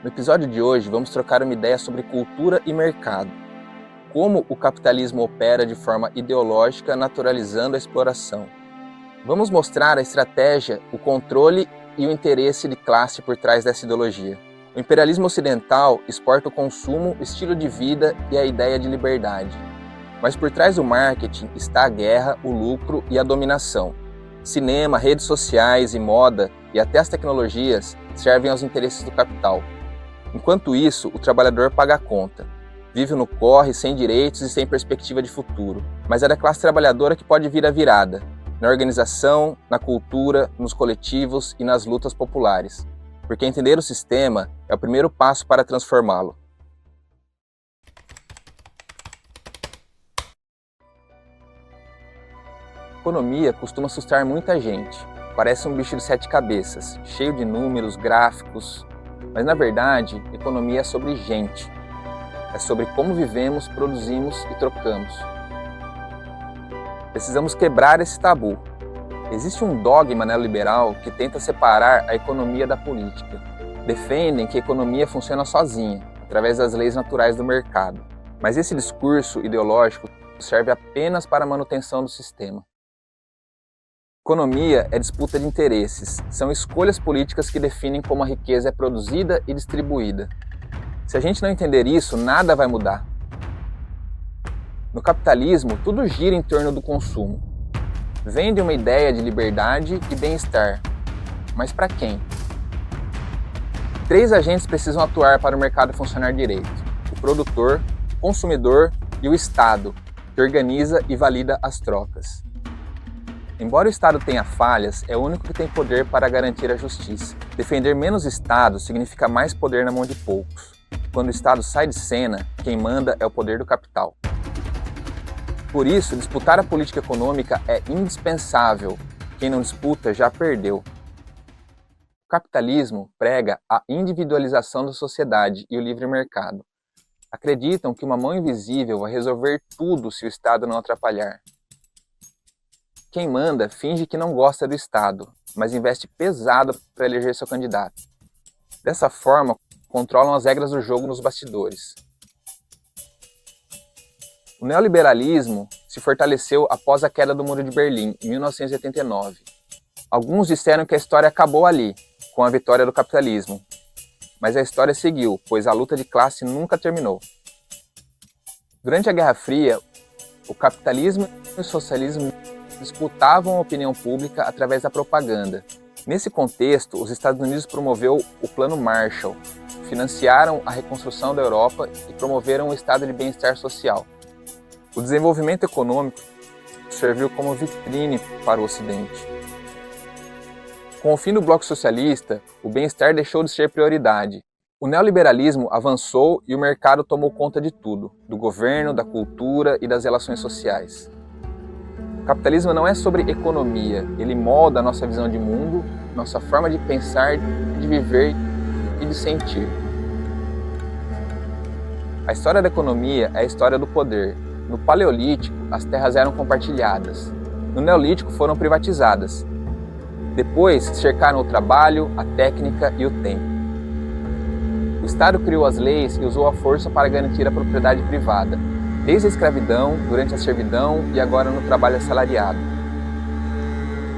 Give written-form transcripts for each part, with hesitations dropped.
No episódio de hoje, vamos trocar uma ideia sobre cultura e mercado. Como o capitalismo opera de forma ideológica, naturalizando a exploração. Vamos mostrar a estratégia, o controle e o interesse de classe por trás dessa ideologia. O imperialismo ocidental exporta o consumo, o estilo de vida e a ideia de liberdade. Mas por trás do marketing está a guerra, o lucro e a dominação. Cinema, redes sociais e moda e até as tecnologias servem aos interesses do capital. Enquanto isso, o trabalhador paga a conta. Vive no corre, sem direitos e sem perspectiva de futuro. Mas é da classe trabalhadora que pode vir a virada. Na organização, na cultura, nos coletivos e nas lutas populares. Porque entender o sistema é o primeiro passo para transformá-lo. Economia costuma assustar muita gente. Parece um bicho de 7 cabeças, cheio de números, gráficos. Mas na verdade, economia é sobre gente. É sobre como vivemos, produzimos e trocamos. Precisamos quebrar esse tabu. Existe um dogma neoliberal que tenta separar a economia da política. Defendem que a economia funciona sozinha, através das leis naturais do mercado. Mas esse discurso ideológico serve apenas para a manutenção do sistema. Economia é disputa de interesses, são escolhas políticas que definem como a riqueza é produzida e distribuída. Se a gente não entender isso, nada vai mudar. No capitalismo, tudo gira em torno do consumo. Vende uma ideia de liberdade e bem-estar. Mas para quem? 3 agentes precisam atuar para o mercado funcionar direito: o produtor, o consumidor e o Estado, que organiza e valida as trocas. Embora o Estado tenha falhas, é o único que tem poder para garantir a justiça. Defender menos Estado significa mais poder na mão de poucos. Quando o Estado sai de cena, quem manda é o poder do capital. Por isso, disputar a política econômica é indispensável. Quem não disputa já perdeu. O capitalismo prega a individualização da sociedade e o livre mercado. Acreditam que uma mão invisível vai resolver tudo se o Estado não atrapalhar. Quem manda finge que não gosta do Estado, mas investe pesado para eleger seu candidato. Dessa forma, controlam as regras do jogo nos bastidores. O neoliberalismo se fortaleceu após a queda do Muro de Berlim, em 1989. Alguns disseram que a história acabou ali, com a vitória do capitalismo. Mas a história seguiu, pois a luta de classe nunca terminou. Durante a Guerra Fria, o capitalismo e o socialismo disputavam a opinião pública através da propaganda. Nesse contexto, os Estados Unidos promoveu o Plano Marshall, financiaram a reconstrução da Europa e promoveram o estado de bem-estar social. O desenvolvimento econômico serviu como vitrine para o Ocidente. Com o fim do Bloco Socialista, o bem-estar deixou de ser prioridade. O neoliberalismo avançou e o mercado tomou conta de tudo, do governo, da cultura e das relações sociais. O capitalismo não é sobre economia, ele molda a nossa visão de mundo, nossa forma de pensar, de viver e de sentir. A história da economia é a história do poder. No Paleolítico, as terras eram compartilhadas. No Neolítico, foram privatizadas. Depois, cercaram o trabalho, a técnica e o tempo. O Estado criou as leis e usou a força para garantir a propriedade privada, desde a escravidão, durante a servidão e agora no trabalho assalariado.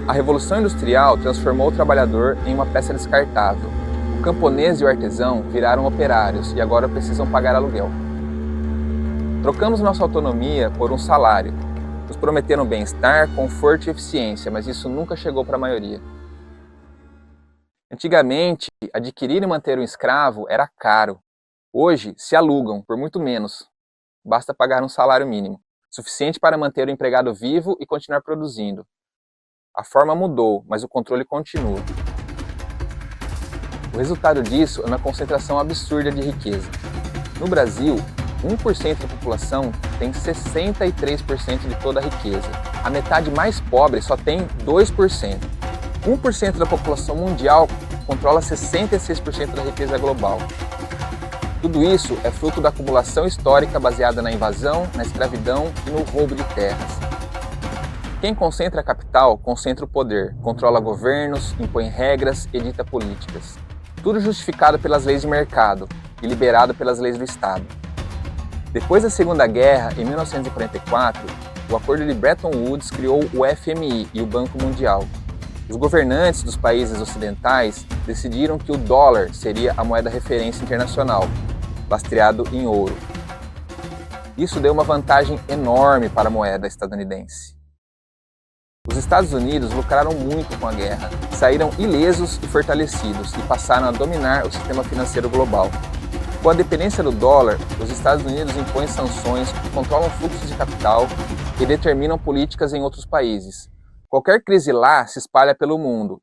A Revolução Industrial transformou o trabalhador em uma peça descartável. O camponês e o artesão viraram operários e agora precisam pagar aluguel. Trocamos nossa autonomia por um salário. Nos prometeram bem-estar, conforto e eficiência, mas isso nunca chegou para a maioria. Antigamente, adquirir e manter um escravo era caro. Hoje, se alugam por muito menos. Basta pagar um salário mínimo, suficiente para manter o empregado vivo e continuar produzindo. A forma mudou, mas o controle continua. O resultado disso é uma concentração absurda de riqueza. No Brasil, 1% da população tem 63% de toda a riqueza. A metade mais pobre só tem 2%. 1% da população mundial controla 66% da riqueza global. Tudo isso é fruto da acumulação histórica baseada na invasão, na escravidão e no roubo de terras. Quem concentra a capital, concentra o poder, controla governos, impõe regras, edita políticas. tudo justificado pelas leis de mercado e liberado pelas leis do Estado. Depois da Segunda Guerra, em 1944, o Acordo de Bretton Woods criou o FMI e o Banco Mundial. Os governantes dos países ocidentais decidiram que o dólar seria a moeda referência internacional, lastreado em ouro. Isso deu uma vantagem enorme para a moeda estadunidense. Os Estados Unidos lucraram muito com a guerra, saíram ilesos e fortalecidos e passaram a dominar o sistema financeiro global. Com a dependência do dólar, os Estados Unidos impõem sanções que controlam fluxos de capital e determinam políticas em outros países. Qualquer crise lá se espalha pelo mundo.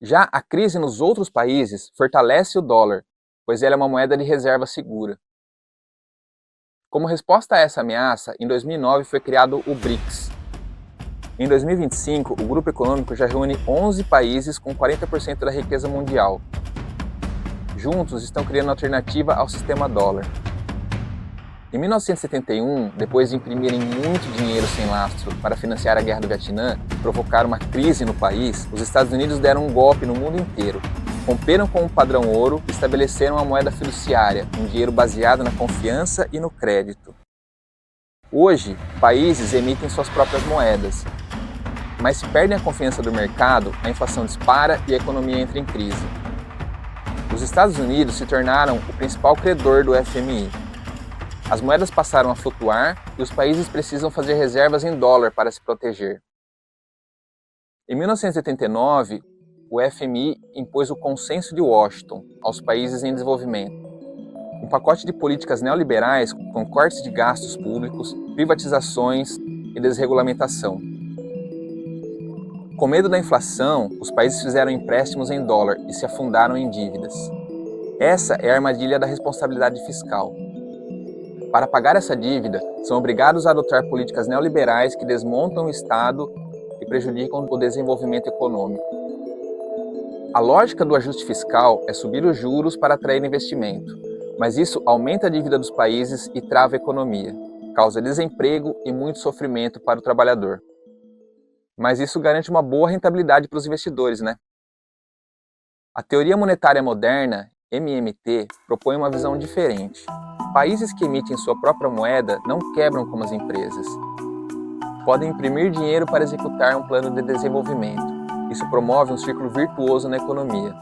Já a crise nos outros países fortalece o dólar, pois ele é uma moeda de reserva segura. Como resposta a essa ameaça, em 2009 foi criado o BRICS. Em 2025, o grupo econômico já reúne 11 países com 40% da riqueza mundial. Juntos estão criando alternativa ao sistema dólar. Em 1971, depois de imprimirem muito dinheiro sem lastro para financiar a guerra do Vietnã e provocar uma crise no país, os Estados Unidos deram um golpe no mundo inteiro. Romperam com o padrão ouro e estabeleceram uma moeda fiduciária, um dinheiro baseado na confiança e no crédito. Hoje, países emitem suas próprias moedas, mas se perdem a confiança do mercado, a inflação dispara e a economia entra em crise. Os Estados Unidos se tornaram o principal credor do FMI. As moedas passaram a flutuar e os países precisam fazer reservas em dólar para se proteger. Em 1989, o FMI impôs o Consenso de Washington aos países em desenvolvimento, um pacote de políticas neoliberais com cortes de gastos públicos, privatizações e desregulamentação. Com medo da inflação, os países fizeram empréstimos em dólar e se afundaram em dívidas. Essa é a armadilha da responsabilidade fiscal. Para pagar essa dívida, são obrigados a adotar políticas neoliberais que desmontam o Estado e prejudicam o desenvolvimento econômico. A lógica do ajuste fiscal é subir os juros para atrair investimento, mas isso aumenta a dívida dos países e trava a economia, causa desemprego e muito sofrimento para o trabalhador. Mas isso garante uma boa rentabilidade para os investidores, né? A teoria monetária moderna, MMT, propõe uma visão diferente. Países que emitem sua própria moeda não quebram como as empresas. Podem imprimir dinheiro para executar um plano de desenvolvimento. Isso promove um círculo virtuoso na economia.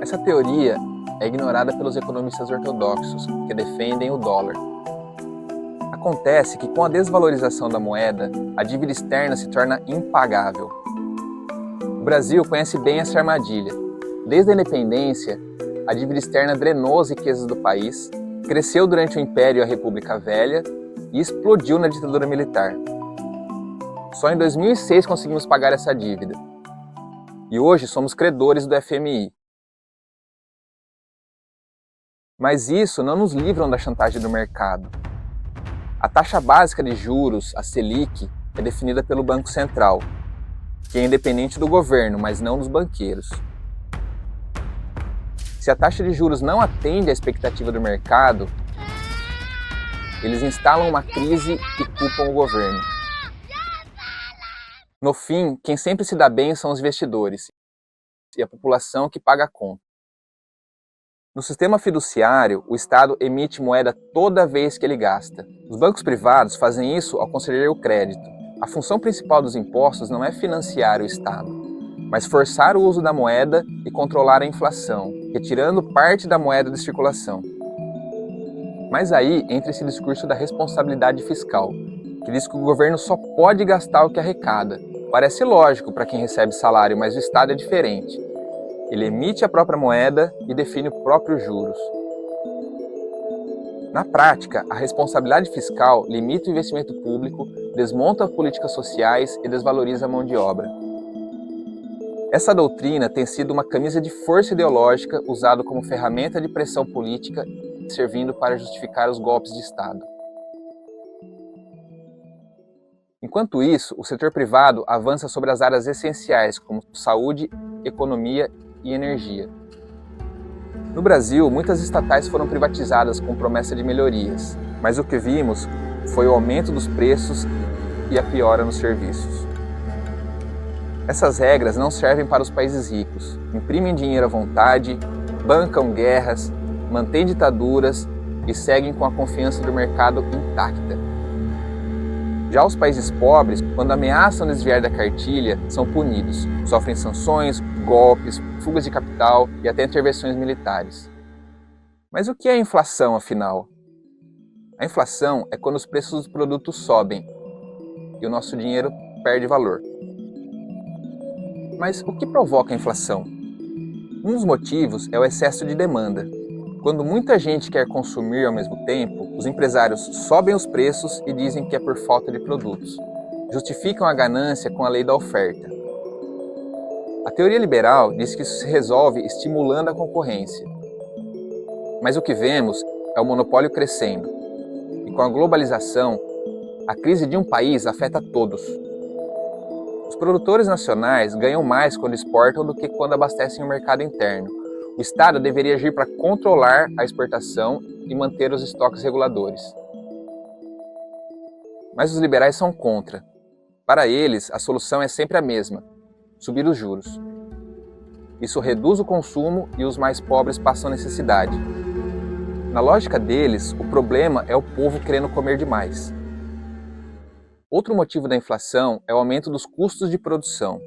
Essa teoria é ignorada pelos economistas ortodoxos, que defendem o dólar. Acontece que com a desvalorização da moeda, a dívida externa se torna impagável. O Brasil conhece bem essa armadilha. Desde a independência, a dívida externa drenou as riquezas do país, cresceu durante o Império e a República Velha e explodiu na ditadura militar. Só em 2006 conseguimos pagar essa dívida. E hoje somos credores do FMI. Mas isso não nos livra da chantagem do mercado. A taxa básica de juros, a Selic, é definida pelo Banco Central, que é independente do governo, mas não dos banqueiros. Se a taxa de juros não atende à expectativa do mercado, eles instalam uma crise e culpam o governo. No fim, quem sempre se dá bem são os investidores e a população que paga a conta. No sistema fiduciário, o Estado emite moeda toda vez que ele gasta. Os bancos privados fazem isso ao conceder o crédito. A função principal dos impostos não é financiar o Estado, mas forçar o uso da moeda e controlar a inflação, retirando parte da moeda de circulação. Mas aí entra esse discurso da responsabilidade fiscal, que diz que o governo só pode gastar o que arrecada. Parece lógico para quem recebe salário, mas o Estado é diferente. Ele emite a própria moeda e define os próprios juros. Na prática, a responsabilidade fiscal limita o investimento público, desmonta políticas sociais e desvaloriza a mão de obra. Essa doutrina tem sido uma camisa de força ideológica usada como ferramenta de pressão política, servindo para justificar os golpes de Estado. Enquanto isso, o setor privado avança sobre as áreas essenciais como saúde, economia e energia. No Brasil, muitas estatais foram privatizadas com promessa de melhorias, mas o que vimos foi o aumento dos preços e a piora nos serviços. Essas regras não servem para os países ricos, imprimem dinheiro à vontade, bancam guerras, mantêm ditaduras e seguem com a confiança do mercado intacta. Já os países pobres, quando ameaçam desviar da cartilha, são punidos, sofrem sanções, golpes, fugas de capital e até intervenções militares. Mas o que é a inflação, afinal? A inflação é quando os preços dos produtos sobem e o nosso dinheiro perde valor. Mas o que provoca a inflação? Um dos motivos é o excesso de demanda. Quando muita gente quer consumir ao mesmo tempo, os empresários sobem os preços e dizem que é por falta de produtos. Justificam a ganância com a lei da oferta. A teoria liberal diz que isso se resolve estimulando a concorrência. Mas o que vemos é o monopólio crescendo. E com a globalização, a crise de um país afeta todos. Os produtores nacionais ganham mais quando exportam do que quando abastecem o mercado interno. O Estado deveria agir para controlar a exportação e manter os estoques reguladores. Mas os liberais são contra. Para eles, a solução é sempre a mesma: subir os juros. Isso reduz o consumo e os mais pobres passam necessidade. Na lógica deles, o problema é o povo querendo comer demais. Outro motivo da inflação é o aumento dos custos de produção,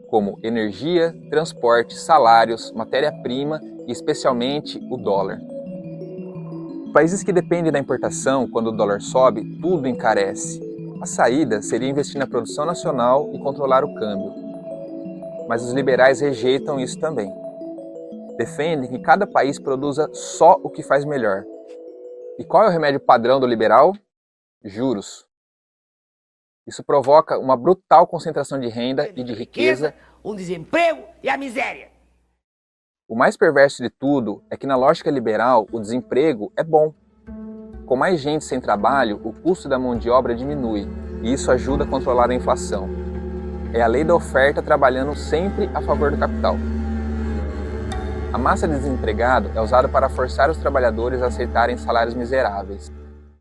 como energia, transporte, salários, matéria-prima e especialmente o dólar. Países que dependem da importação, quando o dólar sobe, tudo encarece. A saída seria investir na produção nacional e controlar o câmbio. Mas os liberais rejeitam isso também. Defendem que cada país produza só o que faz melhor. E qual é o remédio padrão do liberal? Juros. Isso provoca uma brutal concentração de renda e de riqueza, o desemprego e a miséria. O mais perverso de tudo é que na lógica liberal o desemprego é bom. Com mais gente sem trabalho, o custo da mão de obra diminui e isso ajuda a controlar a inflação. É a lei da oferta trabalhando sempre a favor do capital. A massa de desempregado é usada para forçar os trabalhadores a aceitarem salários miseráveis.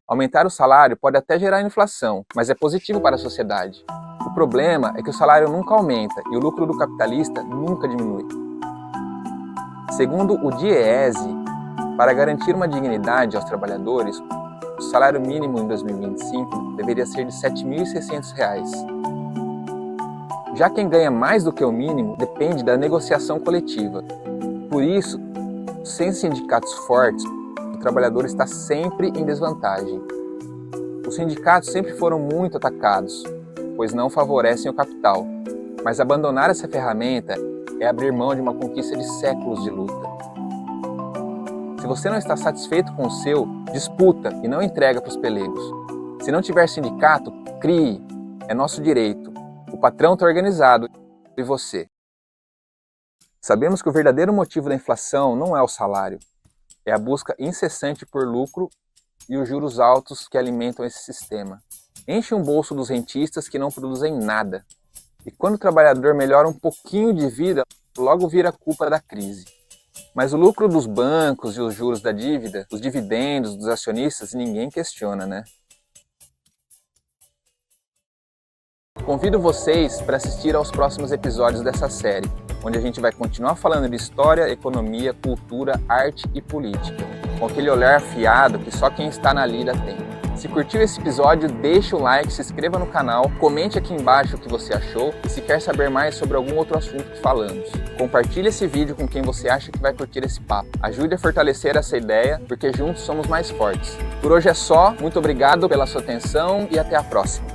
Aumentar o salário pode até gerar inflação, mas é positivo para a sociedade. O problema é que o salário nunca aumenta e o lucro do capitalista nunca diminui. Segundo o DIEESE, para garantir uma dignidade aos trabalhadores, o salário mínimo em 2025 deveria ser de R$ 7.600. Já quem ganha mais do que o mínimo depende da negociação coletiva. Por isso, sem sindicatos fortes, o trabalhador está sempre em desvantagem. Os sindicatos sempre foram muito atacados, pois não favorecem o capital. Mas abandonar essa ferramenta é abrir mão de uma conquista de séculos de luta. Se você não está satisfeito com o seu, disputa e não entrega para os pelegos. Se não tiver sindicato, crie. É nosso direito. O patrão está organizado e você. Sabemos que o verdadeiro motivo da inflação não é o salário. É a busca incessante por lucro e os juros altos que alimentam esse sistema. Enche um bolso dos rentistas que não produzem nada. E quando o trabalhador melhora um pouquinho de vida, logo vira culpa da crise. Mas o lucro dos bancos e os juros da dívida, os dividendos dos acionistas, ninguém questiona, né? Convido vocês para assistir aos próximos episódios dessa série, onde a gente vai continuar falando de história, economia, cultura, arte e política, com aquele olhar afiado que só quem está na lida tem. Se curtiu esse episódio, deixa o like, se inscreva no canal, comente aqui embaixo o que você achou e se quer saber mais sobre algum outro assunto que falamos. Compartilhe esse vídeo com quem você acha que vai curtir esse papo. Ajude a fortalecer essa ideia, porque juntos somos mais fortes. Por hoje é só, muito obrigado pela sua atenção e até a próxima.